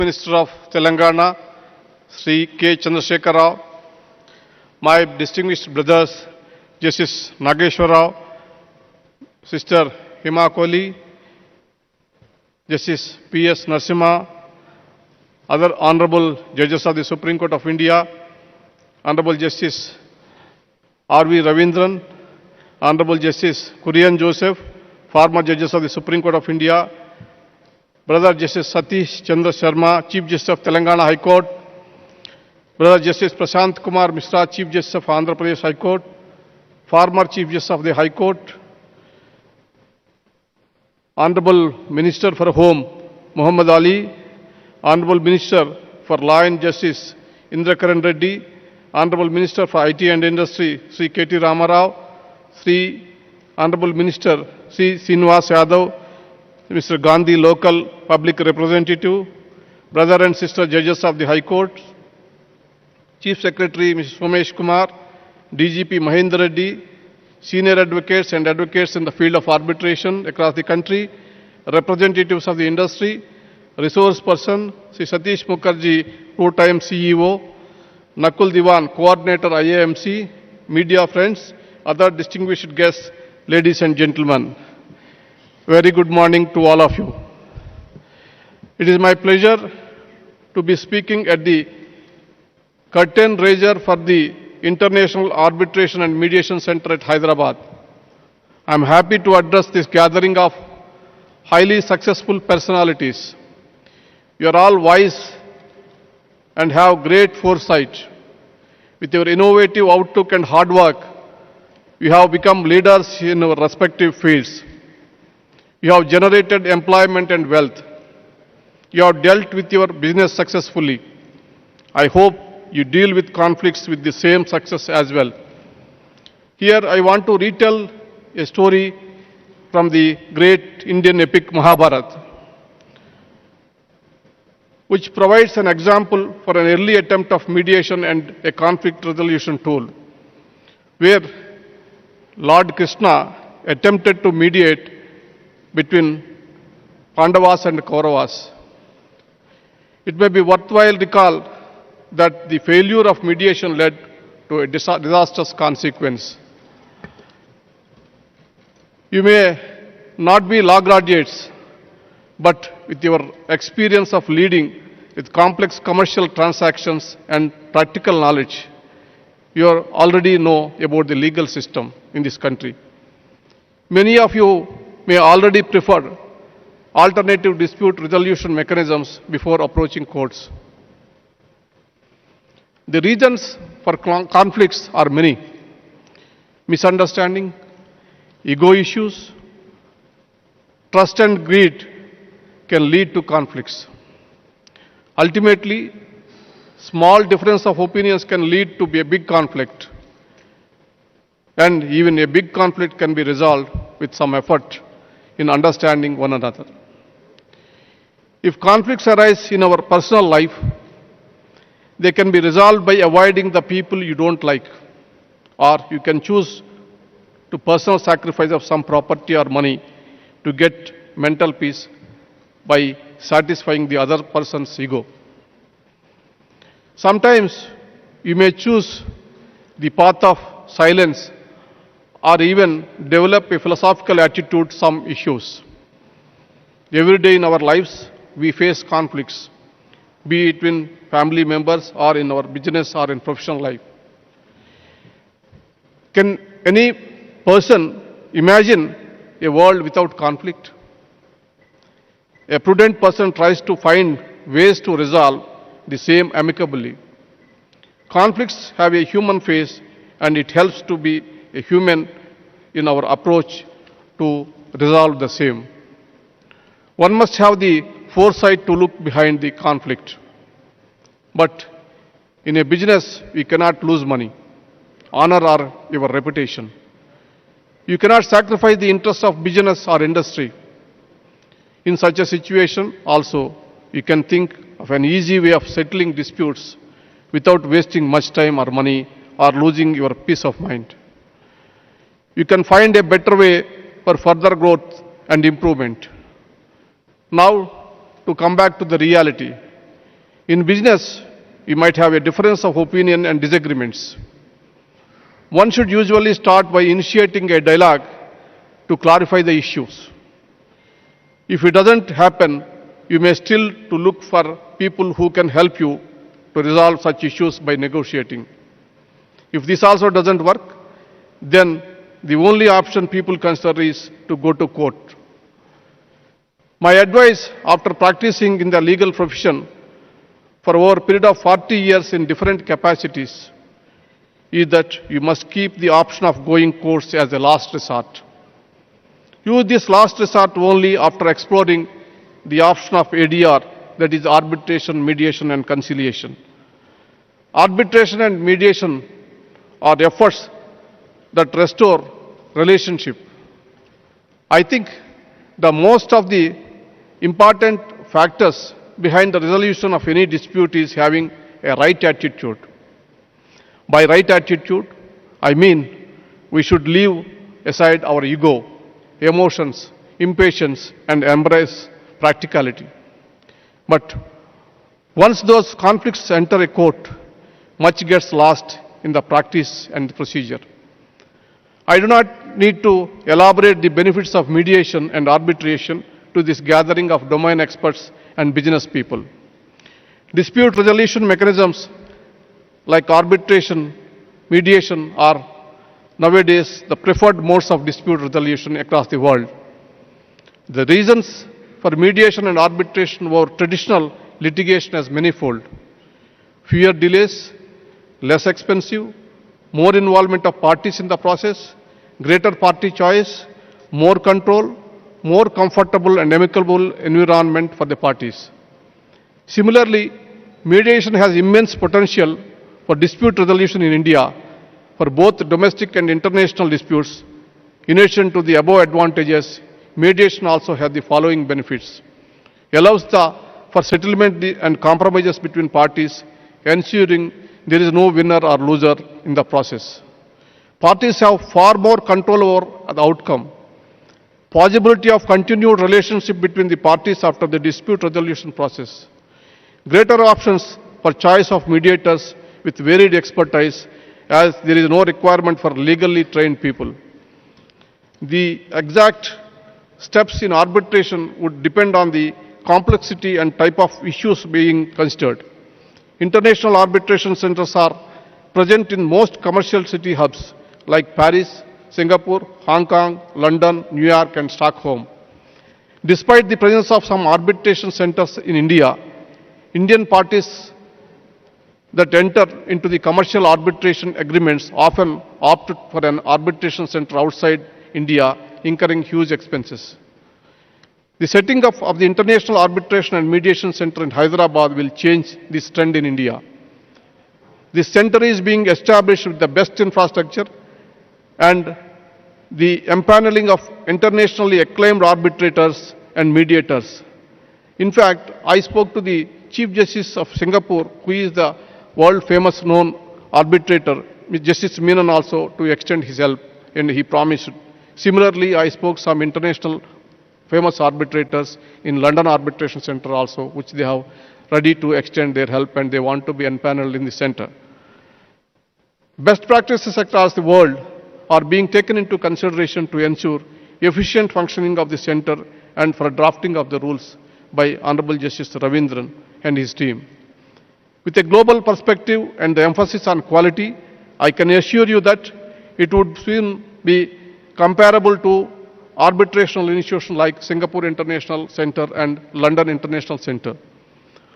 Minister of Telangana, Sri K. Chandrasekhar Rao, my distinguished brothers, Justice Nageshwar Rao, Sister Hima Kohli, Justice P.S. Narasimha, other Honorable Judges of the Supreme Court of India, Honorable Justice R.V. Ravindran, Honorable Justice Kurian Joseph, former Judges of the Supreme Court of India, Brother Justice Satish Chandra Sharma, Chief Justice of Telangana High Court, Brother Justice Prashant Kumar Mishra, Chief Justice of Andhra Pradesh High Court, former Chief Justice of the High Court, Honorable Minister for Home Muhammad Ali, Honorable Minister for Law and Justice Indra Karan Reddy, Honorable Minister for IT and Industry Sri K.T. Ramarao, Sri Honorable Minister Sri Srinivas Yadav, Mr. Gandhi Local Public Representative, Brother and Sister Judges of the High Court, Chief Secretary Mr. Somesh Kumar, DGP Mahendra Reddy, senior advocates and advocates in the field of arbitration across the country, representatives of the industry, resource person, Sri Satish Mukherjee, two-time CEO, Nakul Diwan, coordinator IAMC, media friends, other distinguished guests, ladies and gentlemen. Very good morning to all of you. It is my pleasure to be speaking at the curtain raiser for the International Arbitration and Mediation Center at Hyderabad. I am happy to address this gathering of highly successful personalities. You are all wise and have great foresight. With your innovative outlook and hard work, you have become leaders in our respective fields. You have generated employment and wealth. You have dealt with your business successfully. I hope you deal with conflicts with the same success as well. Here I want to retell a story from the great Indian epic Mahabharata, which provides an example for an early attempt of mediation and a conflict resolution tool, where Lord Krishna attempted to mediate between Pandavas and Kauravas. It may be worthwhile recall that the failure of mediation led to a disastrous consequence. You may not be law graduates, but with your experience of leading with complex commercial transactions and practical knowledge, you already know about the legal system in this country. Many of you may already prefer alternative dispute resolution mechanisms before approaching courts. The reasons for conflicts are many. Misunderstanding, ego issues, trust and greed can lead to conflicts. Ultimately, small difference of opinions can lead to a big conflict. And even a big conflict can be resolved with some effort in understanding one another. If conflicts arise in our personal life, they can be resolved by avoiding the people you don't like, or you can choose to personal sacrifice of some property or money to get mental peace by satisfying the other person's ego. Sometimes you may choose the path of silence or even develop a philosophical attitude to some issues. Every day in our lives, we face conflicts, be it in family members or in our business or in professional life. Can any person imagine a world without conflict? A prudent person tries to find ways to resolve the same amicably. Conflicts have a human face, and it helps to be a human in our approach to resolve the same. One must have the foresight to look behind the conflict. But in a business, we cannot lose money, honor or your reputation. You cannot sacrifice the interests of business or industry. In such a situation, also, you can think of an easy way of settling disputes without wasting much time or money or losing your peace of mind. You can find a better way for further growth and improvement. Now, to come back to the reality, In business, you might have a difference of opinion and disagreements. One should usually start by initiating a dialogue to clarify the issues. If it doesn't happen, you may still to look for people who can help you to resolve such issues by negotiating. If this also doesn't work, then the only option people consider is to go to court. My advice after practicing in the legal profession for over a period of 40 years in different capacities is that you must keep the option of going courts as a last resort. Use this last resort only after exploring the option of ADR, that is arbitration, mediation and conciliation. Arbitration and mediation are efforts that restore relationship. I think the most of the important factors behind the resolution of any dispute is having a right attitude. By right attitude, I mean we should leave aside our ego, emotions, impatience, and embrace practicality. But once those conflicts enter a court, much gets lost in the practice and procedure. I do not need to elaborate the benefits of mediation and arbitration to this gathering of domain experts and business people. Dispute resolution mechanisms like arbitration, mediation are nowadays the preferred modes of dispute resolution across the world. The reasons for mediation and arbitration over traditional litigation as manifold. Fewer delays, less expensive, more involvement of parties in the process, greater party choice, more control, more comfortable and amicable environment for the parties. Similarly, mediation has immense potential for dispute resolution in India for both domestic and international disputes. In addition to the above advantages, mediation also has the following benefits. Allows for settlement and compromises between parties, ensuring there is no winner or loser in the process. Parties have far more control over the outcome. Possibility of continued relationship between the parties after the dispute resolution process. Greater options for choice of mediators with varied expertise, as there is no requirement for legally trained people. The exact steps in arbitration would depend on the complexity and type of issues being considered. International arbitration centers are present in most commercial city hubs like Paris, Singapore, Hong Kong, London, New York and Stockholm. Despite the presence of some arbitration centers in India, Indian parties that enter into the commercial arbitration agreements often opt for an arbitration center outside India, incurring huge expenses. The setting up of the International Arbitration and Mediation Center in Hyderabad will change this trend in India. This center is being established with the best infrastructure and the empaneling of internationally acclaimed arbitrators and mediators. In fact, I spoke to the Chief Justice of Singapore, who is the world famous known arbitrator, Justice Menon, also to extend his help, and he promised. Similarly, I spoke some international famous arbitrators in London Arbitration Center also, which they have ready to extend their help and they want to be empaneled in the center. Best practices across the world are being taken into consideration to ensure efficient functioning of the center and for drafting of the rules by Honorable Justice Ravindran and his team. With a global perspective and the emphasis on quality, I can assure you that it would soon be comparable to arbitrational institutions like Singapore International Center and London International Center.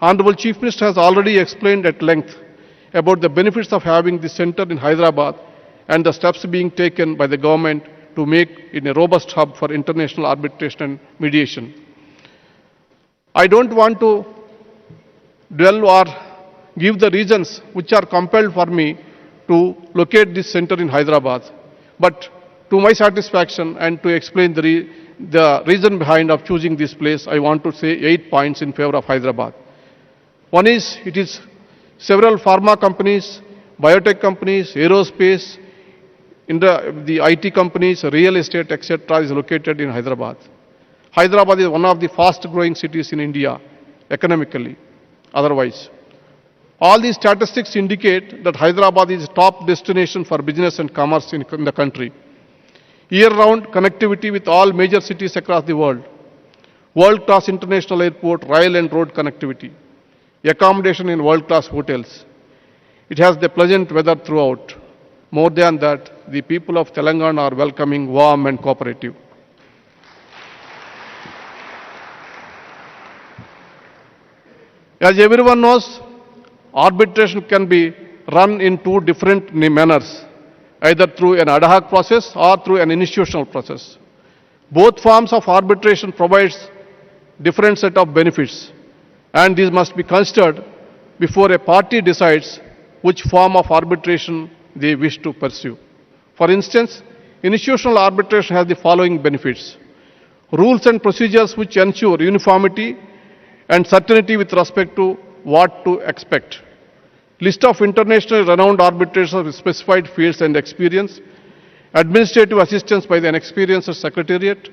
Honorable Chief Minister has already explained at length about the benefits of having this center in Hyderabad and the steps being taken by the government to make it a robust hub for international arbitration and mediation. I don't want to dwell or give the reasons which are compelled for me to locate this center in Hyderabad, but to my satisfaction and to explain the reason behind of choosing this place, I want to say 8 points in favor of Hyderabad. One is, it is several pharma companies, biotech companies, aerospace, in the IT companies, real estate, etc. is located in Hyderabad. Hyderabad is one of the fast growing cities in India, economically, otherwise. All these statistics indicate that Hyderabad is a top destination for business and commerce in the country. Year-round connectivity with all major cities across the world, world-class international airport, rail and road connectivity, accommodation in world-class hotels. It has the pleasant weather throughout. More than that, the people of Telangana are welcoming, warm and cooperative. As everyone knows, arbitration can be run in two different manners, either through an ad hoc process or through an institutional process. Both forms of arbitration provides different set of benefits, and these must be considered before a party decides which form of arbitration they wish to pursue. For instance, institutional arbitration has the following benefits: rules and procedures which ensure uniformity and certainty with respect to what to expect. List of internationally renowned arbitrators with specified fields and experience, administrative assistance by an experienced secretariat,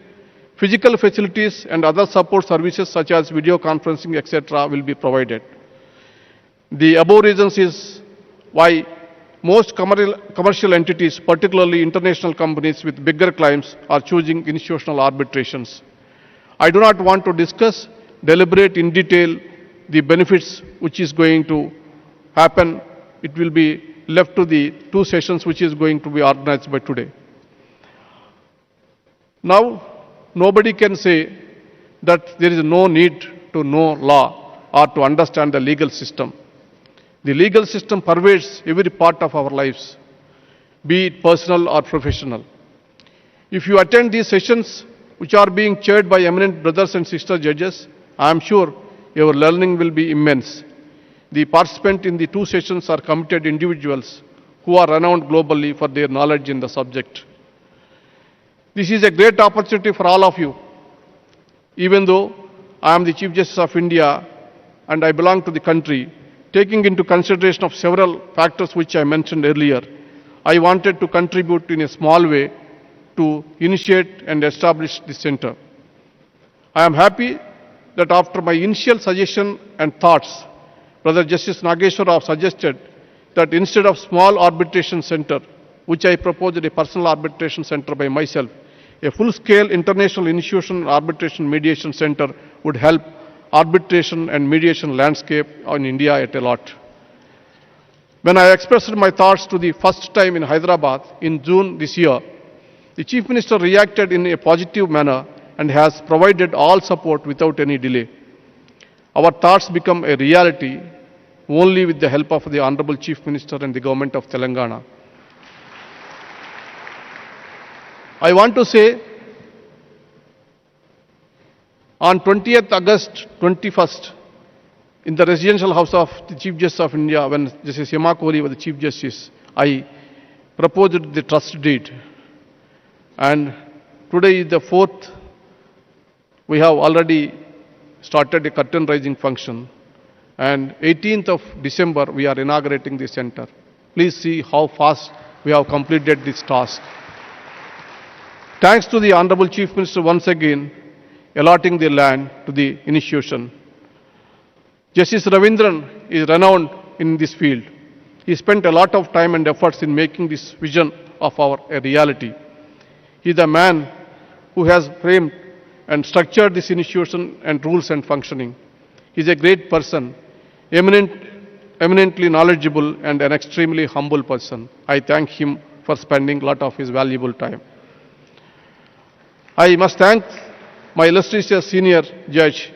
physical facilities and other support services such as video conferencing, etc. will be provided. The above reasons is why most commercial entities, particularly international companies with bigger clients, are choosing institutional arbitrations. I do not want to discuss, deliberate in detail the benefits which is going to happen. It will be left to the two sessions which is going to be organized by today. Now, nobody can say that there is no need to know law or to understand the legal system. The legal system pervades every part of our lives, be it personal or professional. If you attend these sessions, which are being chaired by eminent brothers and sister judges, I am sure your learning will be immense. The participants in the two sessions are committed individuals who are renowned globally for their knowledge in the subject. This is a great opportunity for all of you. Even though I am the Chief Justice of India and I belong to the country, taking into consideration of several factors which I mentioned earlier, I wanted to contribute in a small way to initiate and establish this center. I am happy that after my initial suggestion and thoughts, Brother Justice Nageshwar Rao suggested that instead of small arbitration center, which I proposed a personal arbitration center by myself, a full-scale international institutional arbitration mediation center would help arbitration and mediation landscape in India at a lot. When I expressed my thoughts to the first time in Hyderabad in June this year, the Chief Minister reacted in a positive manner and has provided all support without any delay. Our thoughts become a reality only with the help of the Honorable Chief Minister and the Government of Telangana. I want to say, on 20th August 21st, in the residential house of the Chief Justice of India, when Justice Hema Kohli was the Chief Justice, I proposed the trust deed. And today is the 4th. We have already started a curtain raising function. And 18th of December, we are inaugurating the center. Please see how fast we have completed this task. Thanks to the Honorable Chief Minister once again allotting the land to the institution. Justice Ravindran is renowned in this field. He spent a lot of time and efforts in making this vision of our a reality. He is the man who has framed and structured this institution and rules and functioning. He is a great person, eminently knowledgeable and an extremely humble person. I thank him for spending a lot of his valuable time. I must thank my illustrious senior judge,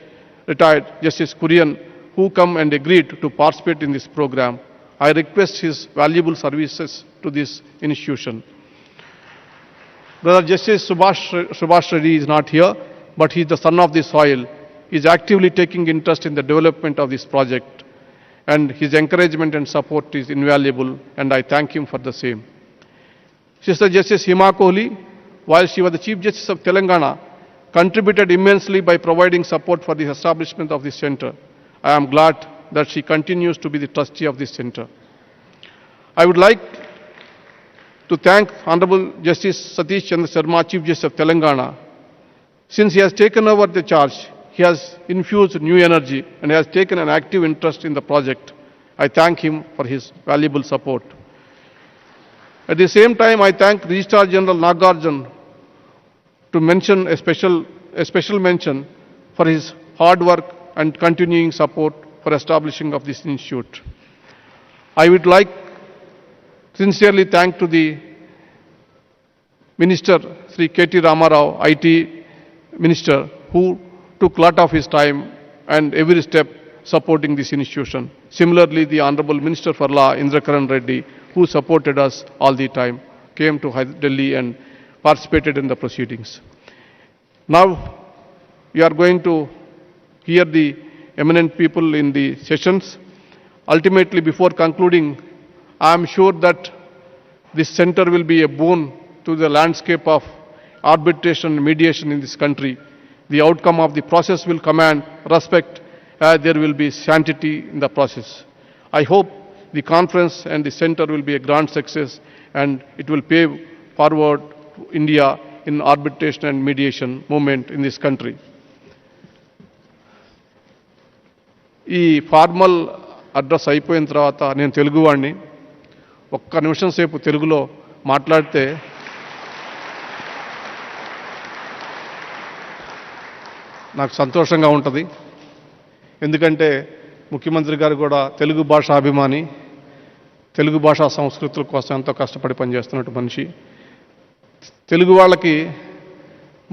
retired Justice Kurian, who come and agreed to participate in this program. I request his valuable services to this institution. Brother Justice Subhash Reddy is not here, but he is the son of the soil. He is actively taking interest in the development of this project, and his encouragement and support is invaluable, and I thank him for the same. Sister Justice Hema Kohli, while she was the Chief Justice of Telangana, contributed immensely by providing support for the establishment of this center. I am glad that she continues to be the trustee of this center. I would like to thank Honorable Justice Satish Chandra Sharma, Chief Justice of Telangana. Since he has taken over the charge, he has infused new energy and has taken an active interest in the project. I thank him for his valuable support. At the same time, I thank Registrar General Nagarjun to mention a special mention for his hard work and continuing support for establishing of this institute. I would like sincerely thank to the Minister Sri K.T. Ramarao, IT Minister, who took lot of his time and every step supporting this institution. Similarly, the Honorable Minister for Law, Indra Karan Reddy, who supported us all the time, came to Delhi and participated in the proceedings. Now, we are going to hear the eminent people in the sessions. Ultimately, before concluding, I am sure that this center will be a boon to the landscape of arbitration and mediation in this country. The outcome of the process will command respect, as there will be sanctity in the process. I hope the conference and the center will be a grand success, and it will pave forward India in arbitration and mediation movement in this country. ఈ formal address అయిపోయిన తర్వాత నేను తెలుగువాడిని, ఒక్క నిమిషం సేపు తెలుగులో మాట్లాడితే నాకు సంతోషంగా ఉంటుంది. ఎందుకంటే ముఖ్యమంత్రి గారు కూడా తెలుగు భాష అభిమాని, తెలుగు భాషా సంస్కృతుల కోసం ఎంతో కష్టపడి పనిచేస్తున్నట్టు మనిషి. తెలుగు వాళ్ళకి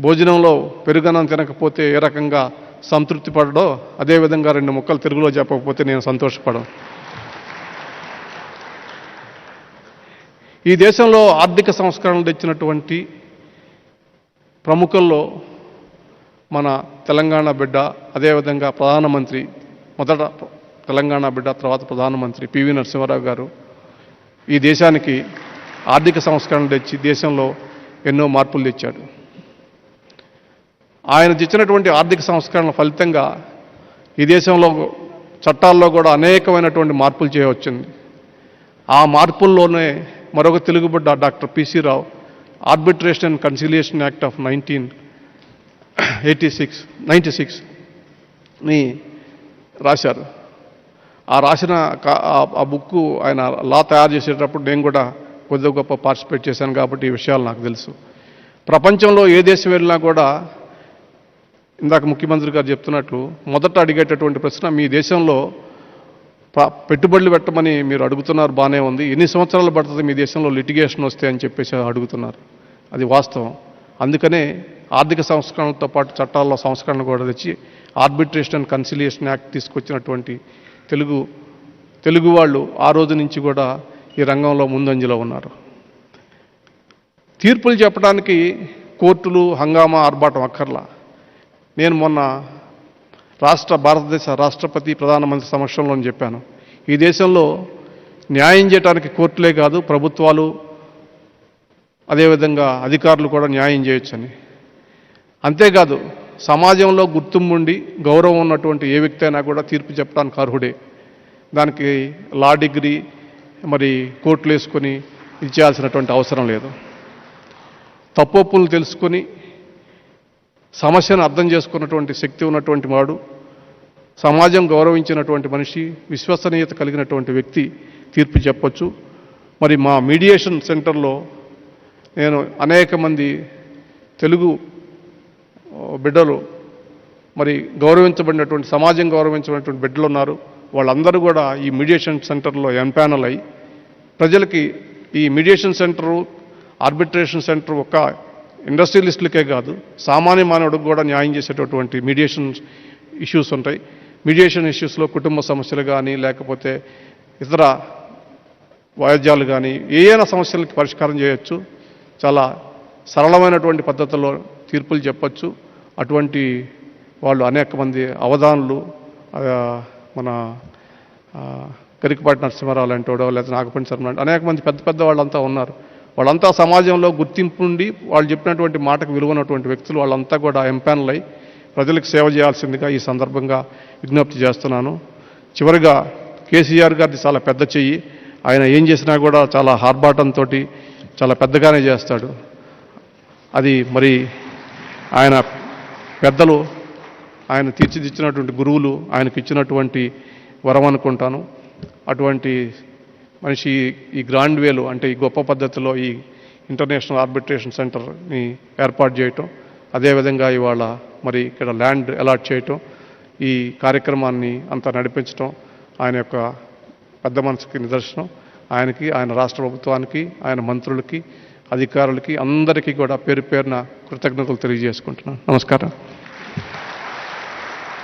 భోజనంలో పెరుగన్నం తినకపోతే ఏ రకంగా సంతృప్తి పడడో, అదేవిధంగా 2 ముక్కలు తెలుగులో చెప్పకపోతే నేను సంతోషపడను. ఈ దేశంలో ఆర్థిక సంస్కరణలు తెచ్చినటువంటి ప్రముఖుల్లో మన తెలంగాణ బిడ్డ, అదేవిధంగా ప్రధానమంత్రి, మొదట తెలంగాణ బిడ్డ తర్వాత ప్రధానమంత్రి పివి నరసింహారావు గారు ఈ దేశానికి ఆర్థిక సంస్కరణలు తెచ్చి దేశంలో ఎన్నో మార్పులు తెచ్చాడు. ఆయన తెచ్చినటువంటి ఆర్థిక సంస్కరణల ఫలితంగా ఈ దేశంలో చట్టాల్లో కూడా అనేకమైనటువంటి మార్పులు చేయవచ్చింది. ఆ మార్పుల్లోనే మరొక తెలుగు బిడ్డ doctor PC Rao arbitration and conciliation act of 1996ని రాశారు. ఆ రాసిన ఆ బుక్కు ఆయన లా తయారు చేసేటప్పుడు నేను కూడా కొద్ది గొప్ప పార్టిసిపేట్ చేశాను కాబట్టి ఈ విషయాలు నాకు తెలుసు. ప్రపంచంలో ఏ దేశం వెళ్ళినా కూడా ఇందాక ముఖ్యమంత్రి గారు చెప్తున్నట్లు మొదట అడిగేటటువంటి ప్రశ్న, మీ దేశంలో పెట్టుబడులు పెట్టమని మీరు అడుగుతున్నారు, బాగానే ఉంది, ఎన్ని సంవత్సరాలు పడుతుంది మీ దేశంలో లిటిగేషన్ వస్తే అని చెప్పేసి అడుగుతున్నారు. అది వాస్తవం. అందుకనే ఆర్థిక సంస్కరణలతో పాటు చట్టాల్లో సంస్కరణ కూడా తెచ్చి ఆర్బిట్రేషన్ అండ్ కన్సిలియేషన్ యాక్ట్ తీసుకొచ్చినటువంటి తెలుగు వాళ్ళు ఆ రోజు నుంచి కూడా ఈ రంగంలో ముందంజలో ఉన్నారు. తీర్పులు చెప్పడానికి కోర్టులు హంగామా ఆర్భాటం అక్కర్లా. నేను మొన్న భారతదేశ రాష్ట్రపతి ప్రధానమంత్రి సమక్షంలో చెప్పాను, ఈ దేశంలో న్యాయం చేయడానికి కోర్టులే కాదు, ప్రభుత్వాలు అదేవిధంగా అధికారులు కూడా న్యాయం చేయొచ్చని. అంతేకాదు, సమాజంలో గుర్తింపుండి గౌరవం ఉన్నటువంటి ఏ వ్యక్తి అయినా కూడా తీర్పు చెప్పడానికి అర్హుడే. దానికి లా డిగ్రీ మరి కోర్టులు వేసుకొని ఇది చేయాల్సినటువంటి అవసరం లేదు. తప్పొప్పులను తెలుసుకొని సమస్యను అర్థం చేసుకున్నటువంటి శక్తి ఉన్నటువంటి వాడు, సమాజం గౌరవించినటువంటి మనిషి, విశ్వసనీయత కలిగినటువంటి వ్యక్తి తీర్పు చెప్పొచ్చు. మరి మా మీడియేషన్ సెంటర్లో నేను అనేక మంది తెలుగు బిడ్డలు, మరి గౌరవించబడినటువంటి సమాజం గౌరవించబడినటువంటి బిడ్డలు ఉన్నారు. వాళ్ళందరూ కూడా ఈ మీడియేషన్ సెంటర్లో ఎంపానల్ అయ్యి ప్రజలకి ఈ మీడియేషన్ సెంటరు, ఆర్బిట్రేషన్ సెంటర్ ఒక ఇండస్ట్రియలిస్టులకే కాదు, సామాన్య మానవుడికి కూడా న్యాయం చేసేటటువంటి మీడియేషన్ ఇష్యూస్ ఉంటాయి. మీడియేషన్ ఇష్యూస్లో కుటుంబ సమస్యలు కానీ లేకపోతే ఇతర వాయిద్యాలు కానీ ఏదైనా సమస్యలకి పరిష్కారం చేయొచ్చు. చాలా సరళమైనటువంటి పద్ధతుల్లో తీర్పులు చెప్పచ్చు. అటువంటి వాళ్ళు అనేక మంది అవధానులు, మన కరికపాటి నరసింహారావు లాంటి వాడో లేదా నాగపండి శర్మ అనేక మంది పెద్ద పెద్ద వాళ్ళంతా ఉన్నారు. వాళ్ళంతా సమాజంలో గుర్తింపు ఉండి వాళ్ళు చెప్పినటువంటి మాటకు విలువైనటువంటి వ్యక్తులు. వాళ్ళంతా కూడా ఎంపానల్ అయి ప్రజలకు సేవ చేయాల్సిందిగా ఈ సందర్భంగా విజ్ఞప్తి చేస్తున్నాను. చివరిగా కేసీఆర్ గారిది చాలా పెద్ద చెయ్యి. ఆయన ఏం చేసినా కూడా చాలా ఆర్భాటంతో చాలా పెద్దగానే చేస్తాడు. అది మరి ఆయన పెద్దలు, ఆయన తీర్చిదిచ్చినటువంటి గురువులు ఆయనకు ఇచ్చినటువంటి వరం అనుకుంటాను. అటువంటి మనిషి ఈ గ్రాండ్ వేలో అంటే ఈ గొప్ప పద్ధతిలో ఈ ఇంటర్నేషనల్ ఆర్బిట్రేషన్ సెంటర్ని ఏర్పాటు చేయటం, అదేవిధంగా ఇవాళ మరి ఇక్కడ ల్యాండ్ అలాట్ చేయటం, ఈ కార్యక్రమాన్ని అంతా నడిపించటం ఆయన యొక్క పెద్ద మనసుకి నిదర్శనం. ఆయనకి, ఆయన రాష్ట్ర ప్రభుత్వానికి, ఆయన మంత్రులకి, అధికారులకి అందరికీ కూడా పేరు పేరున కృతజ్ఞతలు తెలియజేసుకుంటున్నాను. నమస్కారం.